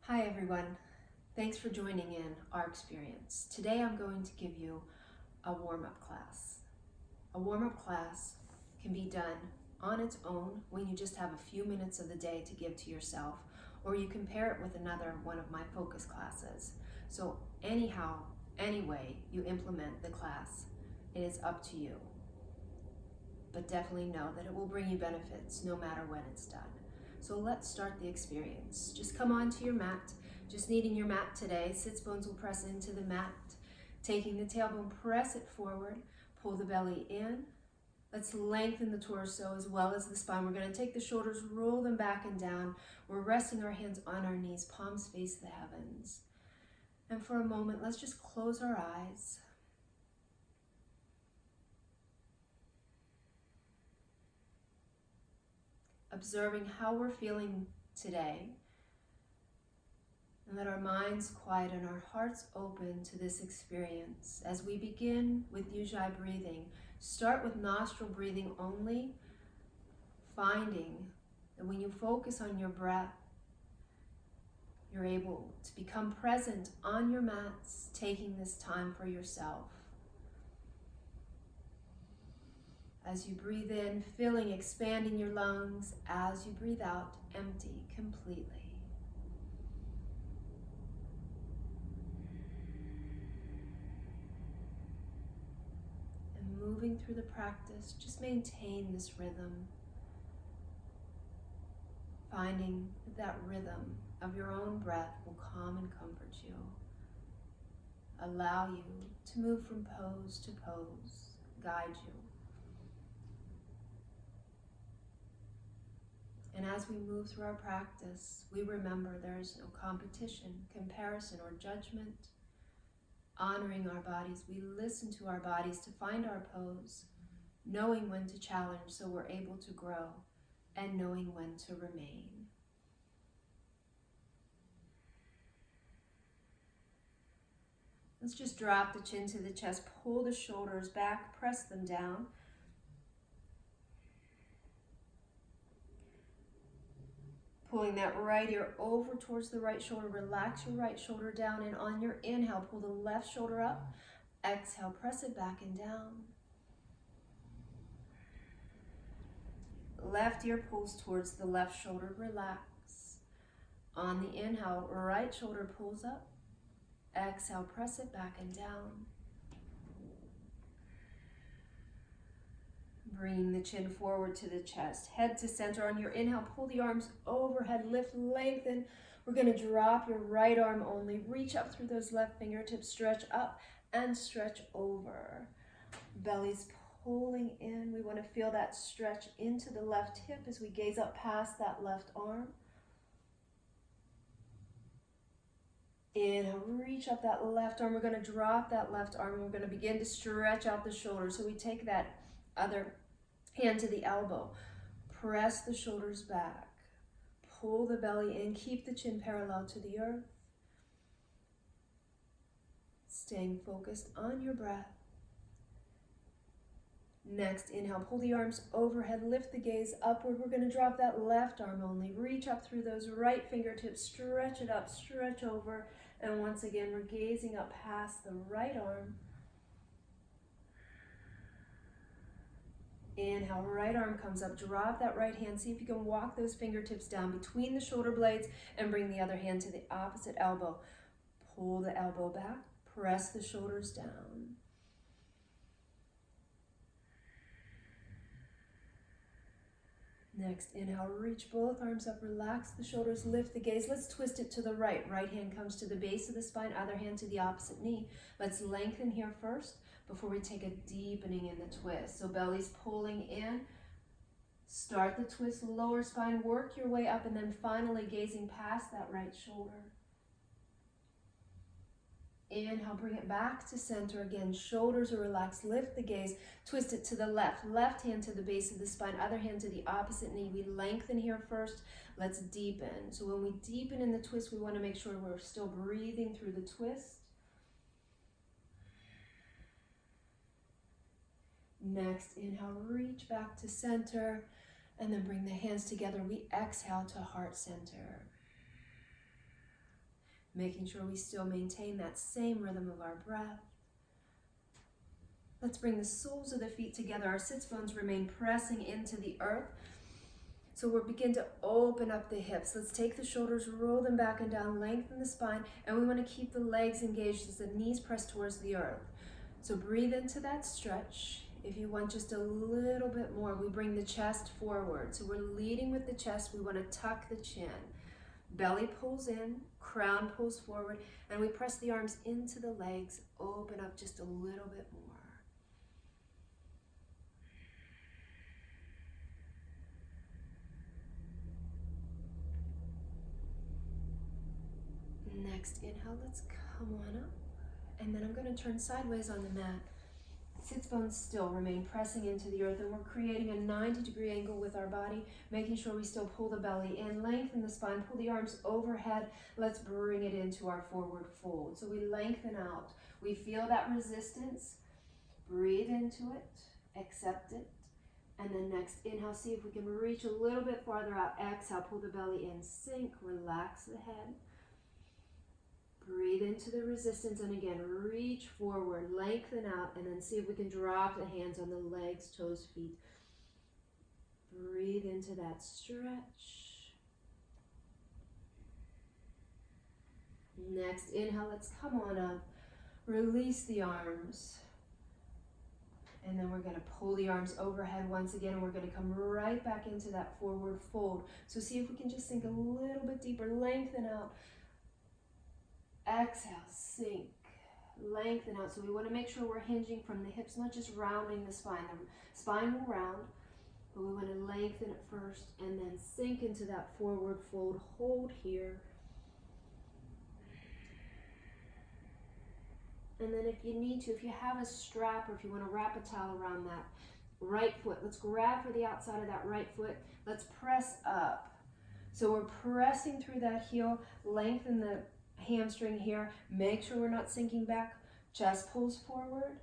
Hi everyone, thanks for joining in our experience. Today I'm going to give you a warm-up class. A warm-up class can be done on its own when you just have a few minutes of the day to give to yourself, or you can pair it with another one of my focus classes. So anyhow, any way you implement the class, it is up to you. But definitely know that it will bring you benefits no matter when it's done. So let's start the experience. Just come onto your mat, just kneading your mat today. Sits bones will press into the mat. Taking the tailbone, press it forward, pull the belly in. Let's lengthen the torso as well as the spine. We're going to take the shoulders, roll them back and down. We're resting our hands on our knees, palms face the heavens. And for a moment, let's just close our eyes. Observing how we're feeling today, and let our minds quiet and our hearts open to this experience. As we begin with Ujjayi breathing, start with nostril breathing only, finding that when you focus on your breath, you're able to become present on your mats, taking this time for yourself. As you breathe in, filling, expanding your lungs. As you breathe out, empty completely. And moving through the practice, just maintain this rhythm. Finding that rhythm of your own breath will calm and comfort you. Allow you to move from pose to pose, guide you. And as we move through our practice, we remember there is no competition, comparison, or judgment. Honoring our bodies, we listen to our bodies to find our pose, knowing when to challenge so we're able to grow, and knowing when to remain. Let's just drop the chin to the chest, pull the shoulders back, press them down. Pulling that right ear over towards the right shoulder. Relax your right shoulder down, and on your inhale, pull the left shoulder up. Exhale, press it back and down. Left ear pulls towards the left shoulder. Relax. On the inhale, right shoulder pulls up. Exhale, press it back and down. Bringing the chin forward to the chest, head to center. On your inhale, pull the arms overhead, lift, lengthen. We're going to drop your right arm only. Reach up through those left fingertips, stretch up and stretch over. Belly's pulling in. We want to feel that stretch into the left hip as we gaze up past that left arm. Inhale, reach up that left arm. We're going to drop that left arm and we're going to begin to stretch out the shoulder. So we take that other hand to the elbow, press the shoulders back, pull the belly in, keep the chin parallel to the earth, staying focused on your breath. Next, inhale, pull the arms overhead, lift the gaze upward. We're going to drop that left arm only, reach up through those right fingertips, stretch it up, stretch over, and once again, we're gazing up past the right arm. Inhale, right arm comes up, drop that right hand. See if you can walk those fingertips down between the shoulder blades and bring the other hand to the opposite elbow. Pull the elbow back, press the shoulders down. Next, inhale, reach both arms up, relax the shoulders, lift the gaze. Let's twist it to the right. Right hand comes to the base of the spine, other hand to the opposite knee. Let's lengthen here first before we take a deepening in the twist. So belly's pulling in. Start the twist, lower spine, work your way up, and then finally gazing past that right shoulder. Inhale, bring it back to center again. Shoulders are relaxed. Lift the gaze. Twist it to the left. Left hand to the base of the spine. Other hand to the opposite knee. We lengthen here first. Let's deepen. So when we deepen in the twist, we want to make sure we're still breathing through the twist. Next, inhale, reach back to center. And then bring the hands together. We exhale to heart center. making sure we still maintain that same rhythm of our breath. Let's bring the soles of the feet together. Our sits bones remain pressing into the earth. So we'll begin to open up the hips. Let's take the shoulders, roll them back and down, lengthen the spine, and we want to keep the legs engaged as the knees press towards the earth. So breathe into that stretch. If you want just a little bit more, we bring the chest forward. So we're leading with the chest. We want to tuck the chin. Belly pulls in, crown pulls forward, and we press the arms into the legs, open up just a little bit more. Next inhale, let's come on up. And then I'm going to turn sideways on the mat. Sits bones still remain pressing into the earth, and we're creating a 90-degree angle with our body, making sure we still pull the belly in, lengthen the spine, pull the arms overhead. Let's bring it into our forward fold. So we lengthen out. We feel that resistance. Breathe into it, accept it. And then next inhale, see if we can reach a little bit farther out. Exhale, pull the belly in, sink, relax the head. Breathe into the resistance, and again, reach forward, lengthen out, and then see if we can drop the hands on the legs, toes, feet. Breathe into that stretch. Next inhale, let's come on up. Release the arms. And then we're going to pull the arms overhead once again, and we're going to come right back into that forward fold. So see if we can just sink a little bit deeper, lengthen out. Exhale, sink, lengthen out. So we want to make sure we're hinging from the hips, not just rounding the spine. The spine will round, but we want to lengthen it first and then sink into that forward fold. Hold here. And then if you need to, if you have a strap or if you want to wrap a towel around that right foot, let's grab for the outside of that right foot. Let's press up. So we're pressing through that heel, lengthen the hamstring here. Make sure we're not sinking back. Chest pulls forward.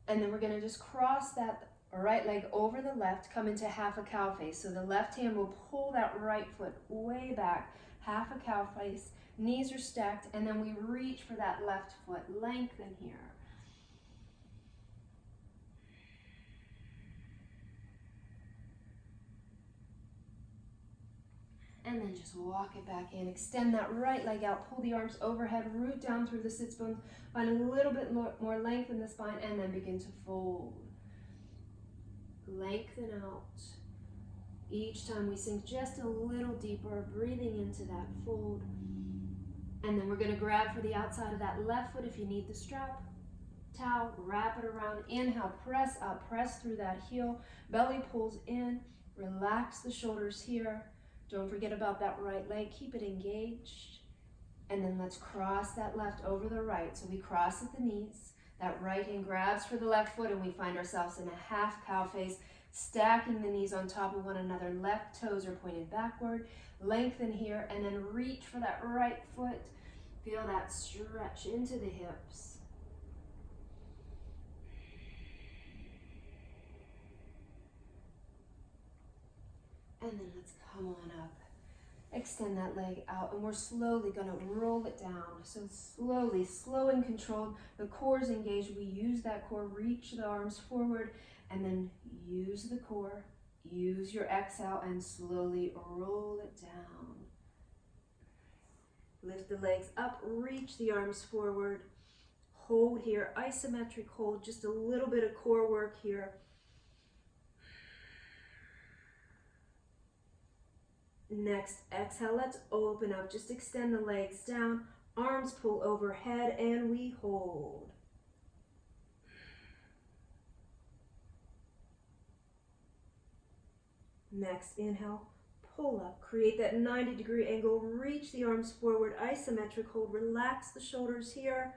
And then we're going to just cross that right leg over the left, come into half a cow face. So the left hand will pull that right foot way back, half a cow face. Knees are stacked, and then we reach for that left foot. Lengthen here. And then just walk it back in. Extend that right leg out. Pull the arms overhead. Root down through the sits bones. Find a little bit more length in the spine. And then begin to fold. Lengthen out. Each time we sink just a little deeper. Breathing into that fold. And then we're going to grab for the outside of that left foot if you need the strap. Towel. Wrap it around. Inhale. Press up. Press through that heel. Belly pulls in. Relax the shoulders here. Don't forget about that right leg. Keep it engaged. And then let's cross that left over the right. So we cross at the knees. That right hand grabs for the left foot, and we find ourselves in a half cow face, stacking the knees on top of one another. Left toes are pointed backward. Lengthen here, and then reach for that right foot. Feel that stretch into the hips. And then let's come on up. Extend that leg out, and we're slowly going to roll it down. So slowly, slow and controlled. The core is engaged. We use that core. Reach the arms forward, and then use the core. Use your exhale, and slowly roll it down. Lift the legs up. Reach the arms forward. Hold here. Isometric hold. Just a little bit of core work here. Next, exhale, let's open up. Just extend the legs down, arms pull overhead, and we hold. Next, inhale, pull up. Create that 90-degree angle. Reach the arms forward, isometric hold. Relax the shoulders here.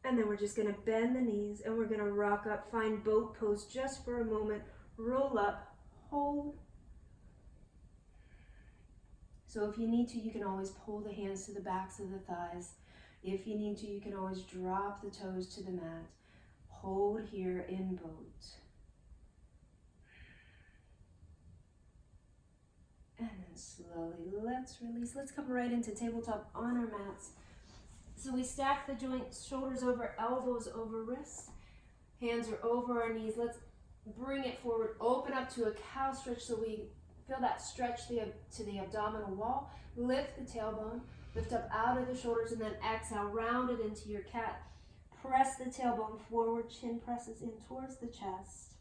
And then we're just going to bend the knees, and we're going to rock up. Find boat pose just for a moment. Roll up, hold. So if you need to, you can always pull the hands to the backs of the thighs. If you need to, you can always drop the toes to the mat. Hold here in boat. And then slowly, let's release. Let's come right into tabletop on our mats. So we stack the joints, shoulders over, elbows over wrists. Hands are over our knees. Let's bring it forward. Open up to a cow stretch so we feel that stretch to the abdominal wall. Lift the tailbone. Lift up out of the shoulders and then exhale. Round it into your cat. Press the tailbone forward. Chin presses in towards the chest.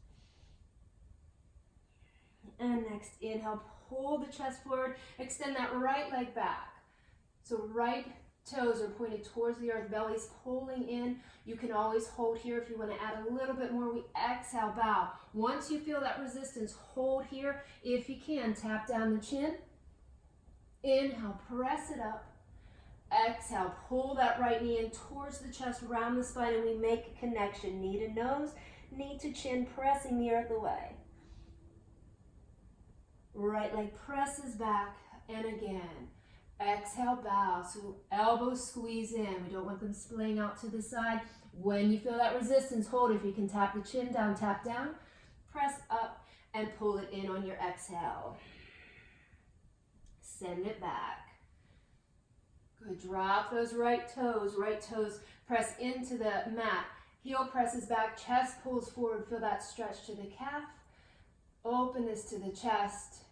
And next, inhale. Pull the chest forward. Extend that right leg back. So right toes are pointed towards the earth. Belly's pulling in. You can always hold here if you want to add a little bit more. We exhale, bow. Once you feel that resistance, hold here. If you can, tap down the chin. Inhale, press it up. Exhale, pull that right knee in towards the chest, around the spine, and we make a connection. Knee to nose, knee to chin, pressing the earth away. Right leg presses back, and again. Exhale, bow. So elbows squeeze in. We don't want them splaying out to the side. When you feel that resistance, hold. If you can tap the chin down, tap down. Press up and pull it in on your exhale. Send it back. Good. Drop those right toes. Right toes press into the mat. Heel presses back. Chest pulls forward. Feel that stretch to the calf. Openness to the chest.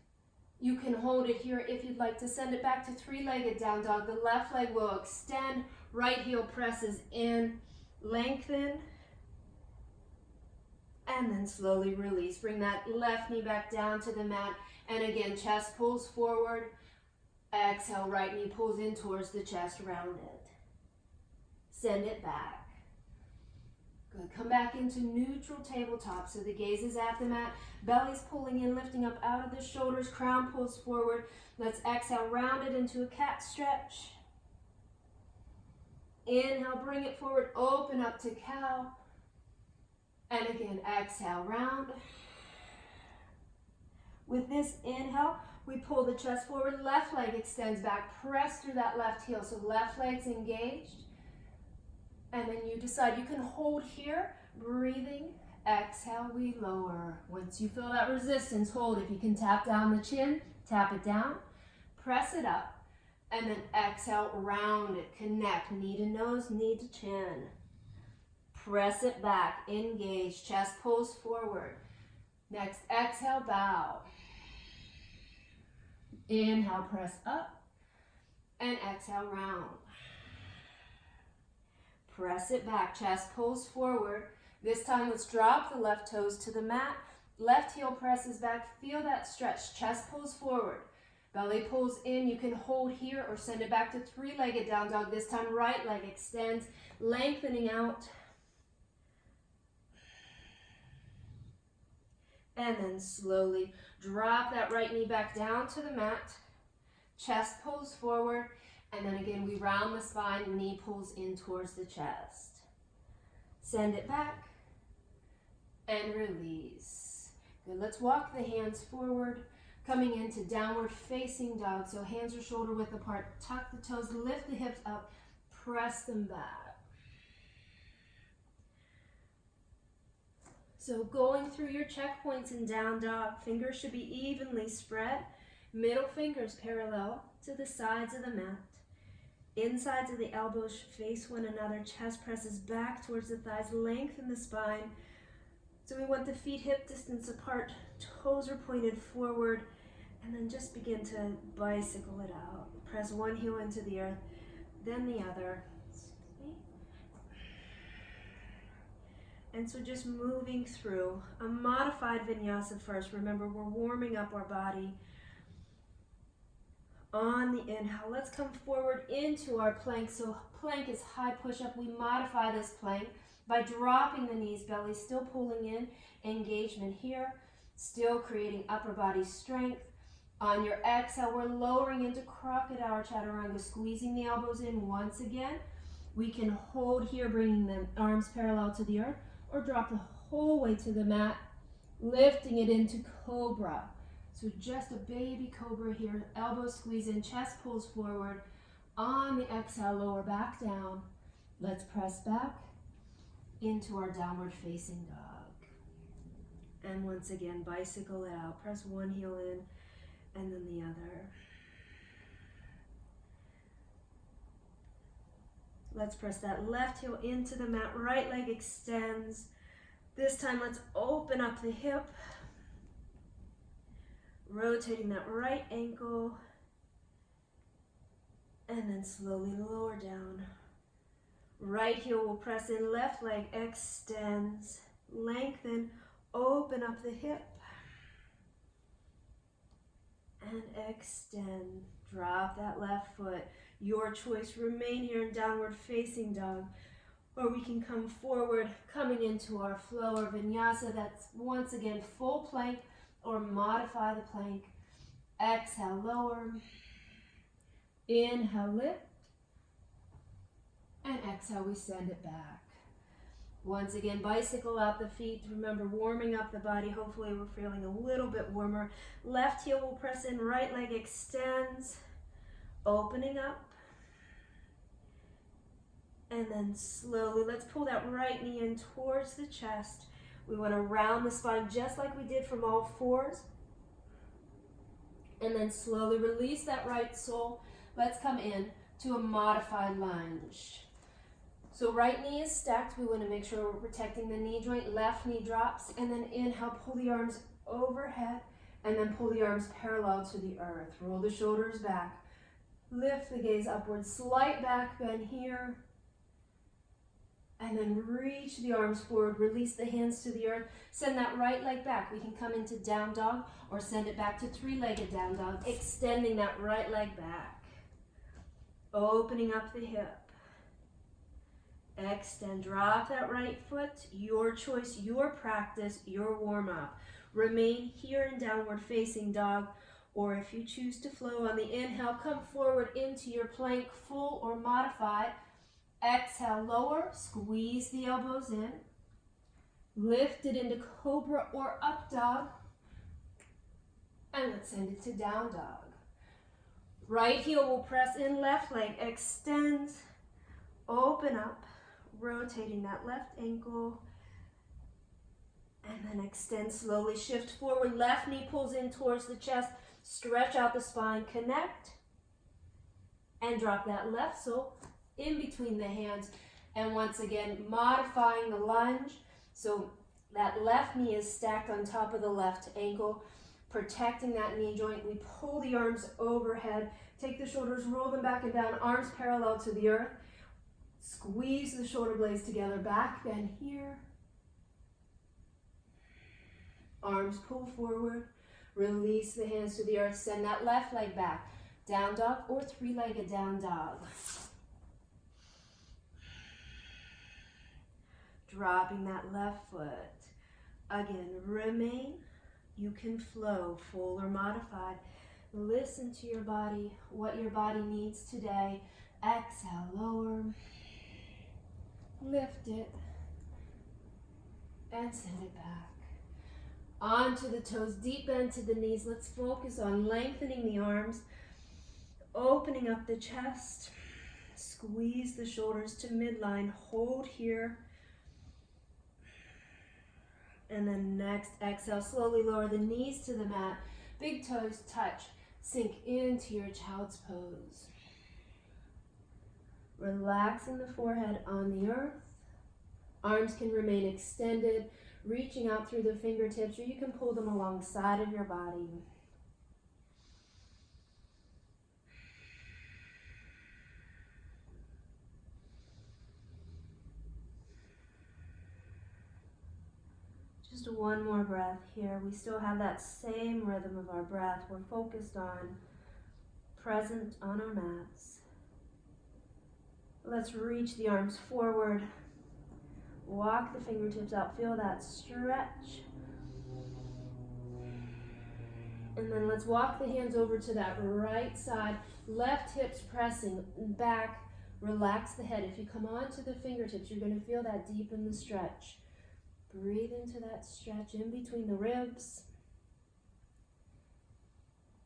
You can hold it here if you'd like to. Send it back to three-legged down dog. The left leg will extend. Right heel presses in. Lengthen. And then slowly release. Bring that left knee back down to the mat. And again, chest pulls forward. Exhale, right knee pulls in towards the chest. Round it. Send it back. Good. Come back into neutral tabletop. So the gaze is at the mat. Belly's pulling in, lifting up out of the shoulders. Crown pulls forward. Let's exhale, round it into a cat stretch. Inhale, bring it forward. Open up to cow. And again, exhale, round. With this inhale, we pull the chest forward. Left leg extends back. Press through that left heel. So left leg's engaged. And then you decide you can hold here, breathing. Exhale, we lower. Once you feel that resistance, hold. If you can tap down the chin, tap it down. Press it up. And then exhale, round it. Connect. Knee to nose, knee to chin. Press it back. Engage. Chest pulls forward. Next, exhale, bow. Inhale, press up. And exhale, round. Press it back. Chest pulls forward. This time, let's drop the left toes to the mat. Left heel presses back. Feel that stretch. Chest pulls forward. Belly pulls in. You can hold here or send it back to three-legged down dog. This time, right leg extends, lengthening out. And then slowly drop that right knee back down to the mat. Chest pulls forward. And then again, we round the spine. Knee pulls in towards the chest. Send it back. And release. Good. Let's walk the hands forward. Coming into downward facing dog. So hands are shoulder width apart. Tuck the toes. Lift the hips up. Press them back. So going through your checkpoints in down dog. Fingers should be evenly spread. Middle fingers parallel to the sides of the mat. Insides of the elbows face one another. Chest presses back towards the thighs. Lengthen the spine. So we want the feet hip distance apart. Toes are pointed forward. And then just begin to bicycle it out. Press one heel into the earth, then the other. And so just moving through a modified vinyasa first. Remember, we're warming up our body. On the inhale, let's come forward into our plank. So plank is high push-up. We modify this plank by dropping the knees, belly still pulling in, engagement here, still creating upper body strength. On your exhale, we're lowering into crocodile chaturanga, squeezing the elbows in once again. We can hold here, bringing the arms parallel to the earth, or drop the whole way to the mat, lifting it into cobra. So just a baby cobra here. Elbows squeeze in, chest pulls forward. On the exhale, lower back down. Let's press back into our downward facing dog. And once again, bicycle it out. Press one heel in and then the other. Let's press that left heel into the mat, right leg extends. This time let's open up the hip, rotating that right ankle, and then slowly lower down. Right heel will press in, left leg extends, lengthen, open up the hip, and extend. Drop that left foot. Your choice, remain here in downward facing dog, or we can come forward, coming into our flow or vinyasa. That's once again full plank, or modify the plank. Exhale, lower. Inhale, lift. And exhale, we send it back. Once again, bicycle out the feet. Remember, warming up the body. Hopefully we're feeling a little bit warmer. Left heel will press in, right leg extends, opening up. And then slowly, let's pull that right knee in towards the chest. We want to round the spine just like we did from all fours. And then slowly release that right sole. Let's come in to a modified lunge. So right knee is stacked. We want to make sure we're protecting the knee joint. Left knee drops, and then inhale, pull the arms overhead, and then pull the arms parallel to the earth. Roll the shoulders back. Lift the gaze upwards, slight back bend here. And then reach the arms forward, release the hands to the earth. Send that right leg back. We can come into down dog or send it back to three-legged down dog, extending that right leg back. Opening up the hip. Extend, drop that right foot. Your choice, your practice, your warm-up. Remain here in downward facing dog, or if you choose to flow on the inhale, come forward into your plank, full or modified. Exhale, lower, squeeze the elbows in. Lift it into cobra or up dog. And let's send it to down dog. Right heel will press in, left leg extends, open up, rotating that left ankle. And then extend slowly, shift forward, left knee pulls in towards the chest, stretch out the spine, connect, and drop that left sole in between the hands. And once again, modifying the lunge. So that left knee is stacked on top of the left ankle, protecting that knee joint. We pull the arms overhead, take the shoulders, roll them back and down, arms parallel to the earth. Squeeze the shoulder blades together, back bend here. Arms pull forward, release the hands to the earth, send that left leg back. Down dog or three-legged down dog. Dropping that left foot. Again, remain. You can flow, full or modified. Listen to your body, what your body needs today. Exhale, lower. Lift it. And send it back. Onto the toes, deep bend to the knees. Let's focus on lengthening the arms, opening up the chest. Squeeze the shoulders to midline. Hold here. And then next, exhale, slowly lower the knees to the mat. Big toes touch. Sink into your child's pose. Relaxing the forehead on the earth. Arms can remain extended, reaching out through the fingertips, or you can pull them alongside of your body. Just one more breath here. We still have that same rhythm of our breath. We're focused on, present on our mats. Let's reach the arms forward. Walk the fingertips out. Feel that stretch. And then let's walk the hands over to that right side. Left hips pressing back. Relax the head. If you come onto the fingertips, you're going to feel that deepen the stretch. Breathe into that stretch in between the ribs.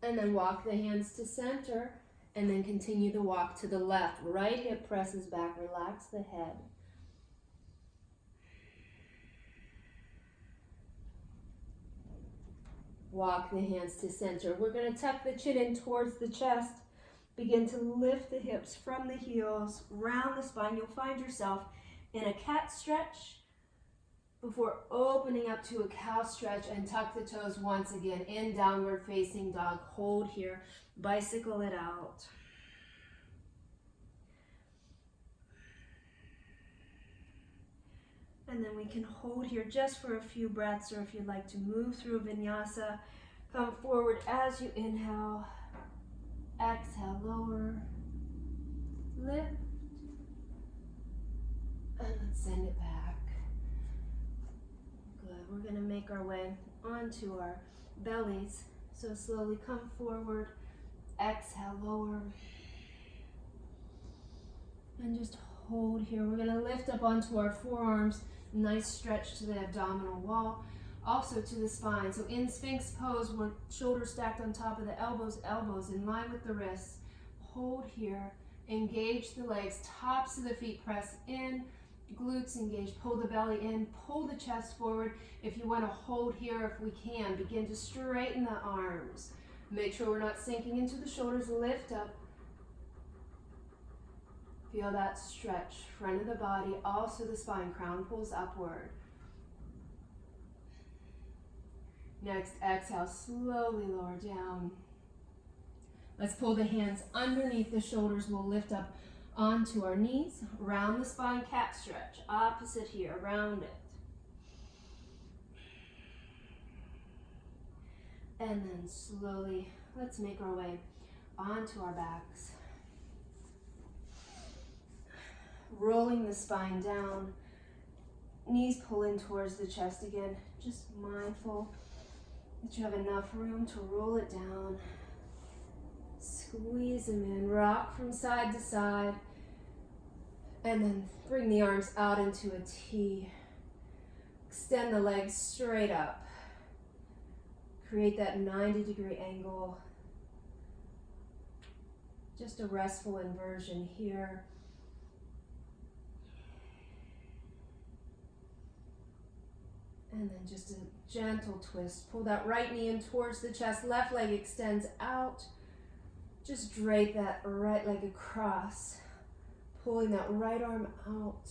And then walk the hands to center. And then continue the walk to the left. Right hip presses back. Relax the head. Walk the hands to center. We're going to tuck the chin in towards the chest. Begin to lift the hips from the heels, round the spine. You'll find yourself in a cat stretch before opening up to a cow stretch, and tuck the toes once again in downward facing dog. Hold here. Bicycle it out. And then we can hold here just for a few breaths, or if you'd like to move through Vinyasa, come forward as you inhale. Exhale, lower, lift, and then send it back. Good. We're going to make our way onto our bellies. So slowly come forward, exhale, lower, and just hold here. We're going to lift up onto our forearms. Nice stretch to the abdominal wall, also to the spine. So in Sphinx pose, we're shoulders stacked on top of the elbows, elbows in line with the wrists. Hold here, engage the legs, tops of the feet press in, glutes engage, pull the belly in, pull the chest forward. If you want to hold here, if we can, begin to straighten the arms. Make sure we're not sinking into the shoulders, lift up. Feel that stretch, front of the body, also the spine, crown pulls upward. Next, exhale, slowly lower down. Let's pull the hands underneath the shoulders. We'll lift up onto our knees, round the spine, cat stretch. Opposite here, round it. And then slowly, let's make our way onto our backs. Rolling the spine down, knees pull in towards the chest again. Just mindful that you have enough room to roll it down. Squeeze them in, rock from side to side, and then bring the arms out into a T. Extend the legs straight up. Create that 90-degree angle. Just a restful inversion here. And then just a gentle twist. Pull that right knee in towards the chest. Left leg extends out. Just drape that right leg across. Pulling that right arm out.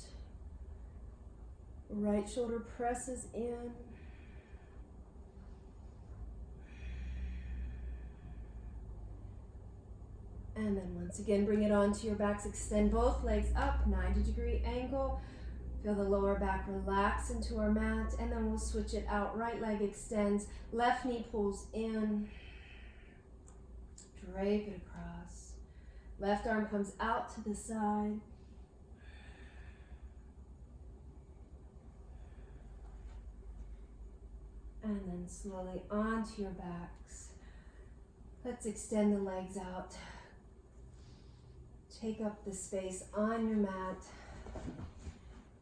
Right shoulder presses in. And then once again, bring it onto your backs. Extend both legs up, 90-degree angle. Feel the lower back relax into our mat, and then we'll switch it out. Right leg extends, left knee pulls in, drape it across. Left arm comes out to the side. And then slowly onto your backs. Let's extend the legs out. Take up the space on your mat.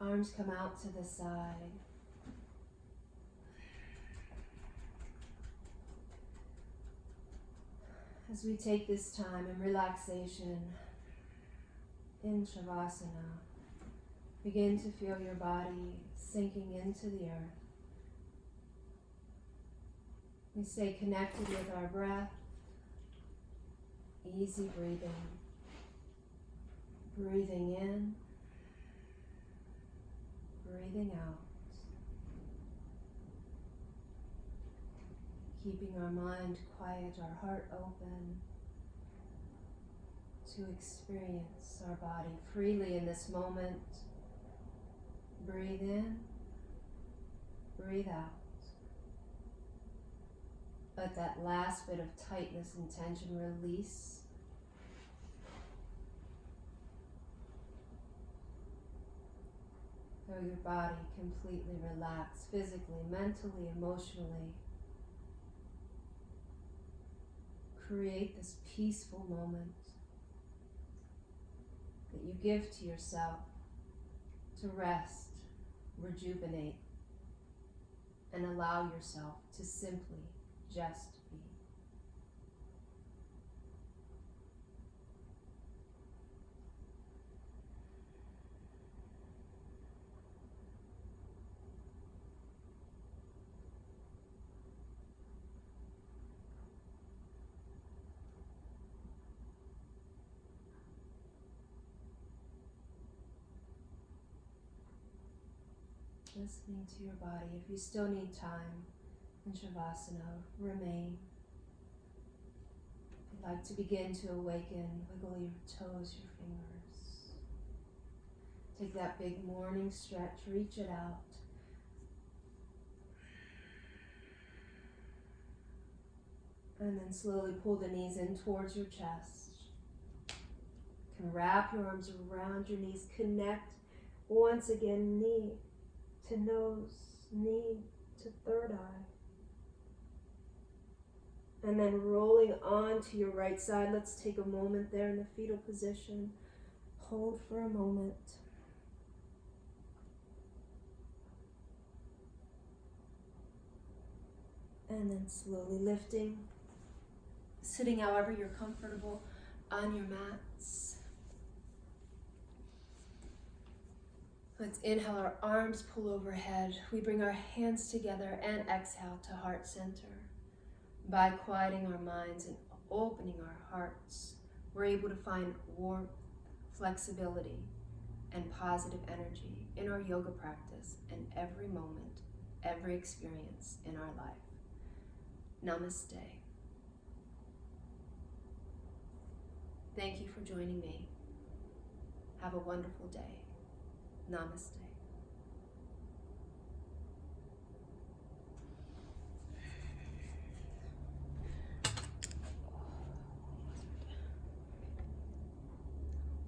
Arms come out to the side. As we take this time in relaxation in Shavasana, begin to feel your body sinking into the earth. We stay connected with our breath, easy breathing, breathing in, breathing out, keeping our mind quiet, our heart open to experience our body freely in this moment. Breathe in, breathe out. Let that last bit of tightness and tension release. Feel your body completely relax, physically, mentally, emotionally. Create this peaceful moment that you give to yourself to rest, rejuvenate, and allow yourself to simply just be. listening to your body. If you still need time in Shavasana, remain. If you'd like to begin to awaken, wiggle your toes, your fingers. Take that big morning stretch, reach it out. And then slowly pull the knees in towards your chest. You can wrap your arms around your knees. Connect once again, knee to nose, knee to third eye. And then rolling on to your right side. Let's take a moment there in the fetal position. Hold for a moment. And then slowly lifting. Sitting however you're comfortable on your mats. Let's inhale, our arms pull overhead. We bring our hands together and exhale to heart center. By quieting our minds and opening our hearts, we're able to find warmth, flexibility, and positive energy in our yoga practice and every moment, every experience in our life. Namaste. Thank you for joining me. Have a wonderful day. Namaste.